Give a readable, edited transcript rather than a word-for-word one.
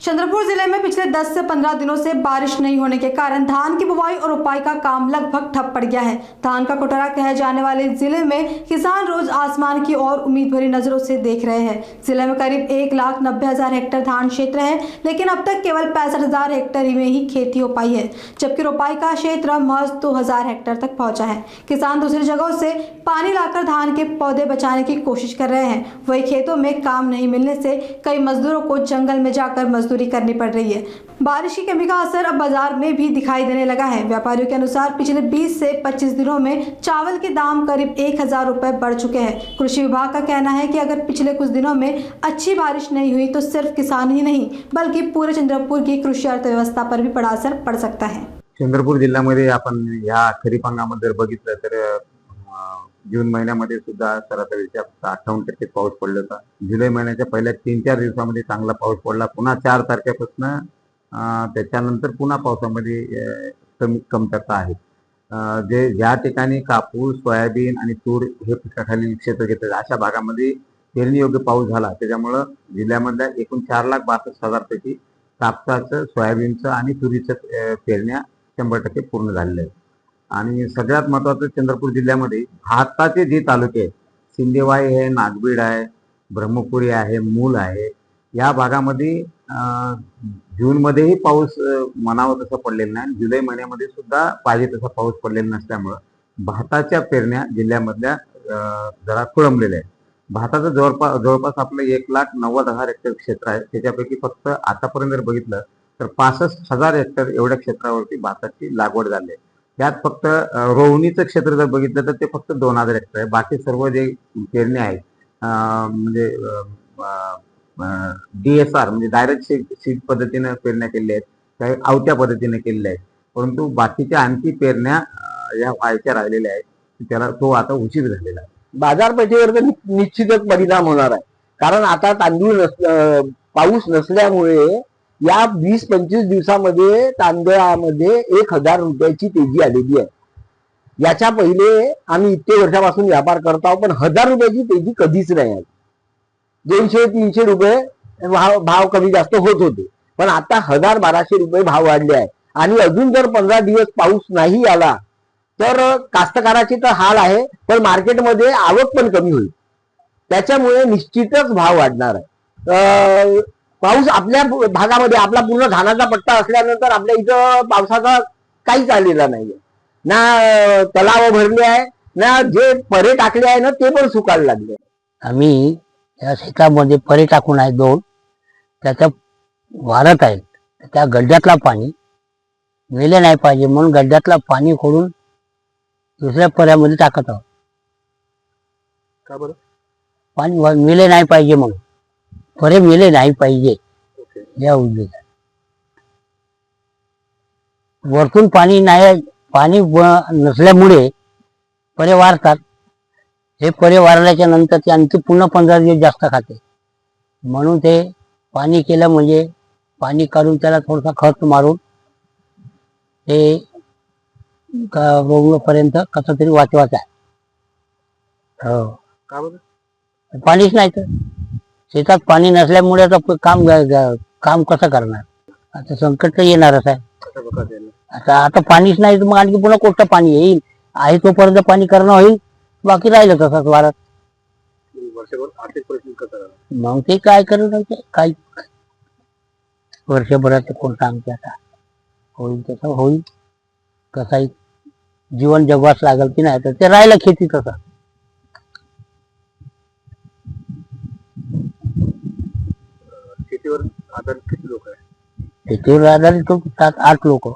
चंद्रपुर जिले में पिछले 10 से 15 दिनों से बारिश नहीं होने के कारण धान की बुवाई और रोपाई का काम लगभग ठप पड़ गया है। धान का कोटरा कहे जाने वाले जिले में किसान रोज आसमान की ओर उम्मीद भरी नजरों से देख रहे हैं। जिले में करीब 1,90,000 हेक्टेयर धान क्षेत्र है, लेकिन अब तक केवल 65,000 हेक्टेयर में ही खेती हो पाई है, जबकि रोपाई का क्षेत्र महज 2,000 हेक्टेयर तक पहुंचा है। किसान दूसरी जगहों से पानी लाकर धान के पौधे बचाने की कोशिश कर रहे हैं। वही खेतों में काम नहीं मिलने से कई मजदूरों को जंगल में जाकर मजदूरी करनी पड़ रही है। बारिश की कमी का असर अब बाजार में भी दिखाई देने लगा है। व्यापारियों के अनुसार पिछले 20 से 25 दिनों में चावल के दाम करीब 1,000 रुपए बढ़ चुके हैं। कृषि विभाग का कहना है कि अगर पिछले कुछ दिनों में अच्छी बारिश नहीं हुई तो सिर्फ किसान ही नहीं बल्कि पूरे चंद्रपुर की कृषि अर्थव्यवस्था पर भी बड़ा असर पड़ सकता है। चंद्रपूर जिल्ह्यामध्ये आपण या खरीप हंगामात जर बघितलं तर जून महिन्यामध्ये सुद्धा सरासरीच्या 58% पाऊस पडला होता। जुलै महिन्याच्या पहिल्या 3-4 दिवसामध्ये चांगला पाऊस पडला। पुन्हा 4 तारखेपासून त्याच्यानंतर पुन्हा पावसामध्ये कमतरता आहे। जे ज्या ठिकाणी कापूस, सोयाबीन आणि तूर हे पिकाखाली क्षेत्र घेतात अशा भागामध्ये पेरणी योग्य पाऊस झाला, त्याच्यामुळे जिल्ह्यामधल्या एकूण 4,62,000 पैकी कापसाचं, सोयाबीनचं आणि तुरीचं पेरण्या 100% पूर्ण झालेल्या आहेत। आणि सगळ्यात महत्त्वाचं चंद्रपूर जिल्ह्यामध्ये भाताचे जे तालुके आहेत, सिंदेवाही आहे, नागबीड आहे, ब्रह्मपुरी आहे, मूल आहे, या भागामध्ये जूनमध्येही पाऊस म्हणावा तसा पडलेला नाही। जुलै महिन्यामध्ये सुद्धा पाहिजे तसा पाऊस पडलेला नसल्यामुळे भाताच्या पेरण्या जिल्ह्यामधल्या जरा खोळंबलेल्या आहेत। भाताचं जवळपास आपलं 1,90,000 हेक्टर क्षेत्र आहे। त्याच्यापैकी फक्त आतापर्यंत जर बघितलं तर 65,000 हेक्टर एवढ्या क्षेत्रावरती भाताची लागवड झाली आहे। त्यात फक्त रोवणीचं क्षेत्र जर बघितलं तर ते फक्त 2,000 हेक्टर आहे। बाकी सर्व जे पेरणी आहेत म्हणजे DSR म्हणजे डायरेक्ट सीड पद्धतीने पेरण्या केलेल्या आहेत, काही आवत्या पद्धतीने केलेल्या आहेत, परंतु बाकीच्या आणखी पेरण्या या व्हायच्या राहिलेल्या आहेत, त्याला तो आता उशीर झालेला आहे। बाजारपेठेवर तर निश्चितच परिणाम होणार आहे, कारण आता पाऊस नसल्यामुळे या 20-25 दिवसामध्ये तांदळामध्ये 1,000 रुपयाची तेजी आलेली आहे। याच्या पहिले आम्ही इतके वर्षापासून व्यापार करत आहोत, पण 1,000 रुपयाची तेजी कधीच नाही आली। 200-300 रुपये भाव कमी जास्त होत होते, पण आता 1,000-1,200 रुपये भाव वाढले आहे। आणि अजून जर 15 दिवस पाऊस नाही आला तर कास्तकाराची तर हाल आहे, पण मार्केटमध्ये आवक पण कमी होईल, त्याच्यामुळे निश्चितच भाव वाढणार आहे। पाऊस आपल्या भागामध्ये आपला पूर्ण धानाचा पट्टा असल्यानंतर आपल्या इथं पावसाचा काहीच आलेला नाहीये, ना तलाव भरले आहे, ना जे परे टाकले आहे ना ते पण सुकायला लागले। आम्ही या शेतामध्ये परे टाकून आहे 2, त्याच्या वारत आहेत, त्या गड्ड्यातला पाणी मेले नाही पाहिजे म्हणून गड्ड्यातला पाणी खोडून दुसऱ्या पर्यामध्ये टाकत आहोत। का बरं? पाणी मेले नाही पाहिजे म्हणून, परे मेले नाही पाहिजे या उद्देशाने। वरतून पाणी नाही, पाणी नसल्यामुळे परे वारतात। हे परे वारल्याच्या नंतर ते आणखी पुन्हा 15 दिवस जास्त खाते, म्हणून ते पाणी केलं म्हणजे पाणी काढून त्याला थोडासा खत मारून ते रोवण्यापर्यंत कसं तरी वाचवायचं आहे। हो, का बरं? पाणीच नाही तर शेतात पाणी नसल्यामुळे आता काम कसं करणार? आता संकट तर येणारच आहे। आता पाणीच नाही तर मग आणखी पुन्हा कोणतं पाणी येईल? आहे तोपर्यंत पाणी करणं होईल, बाकी राहिलं तसंच वारत। मग ते काय करणं, काय वर्षभरात कोण सांगते? आता होईल तसं होईल, कसाही जीवन जगवास लागल की नाही तर ते राहिलं खेती तसं। शेतीवर आधारित किती लोक आहेत? शेतीवर आधारित 7-8 लोक।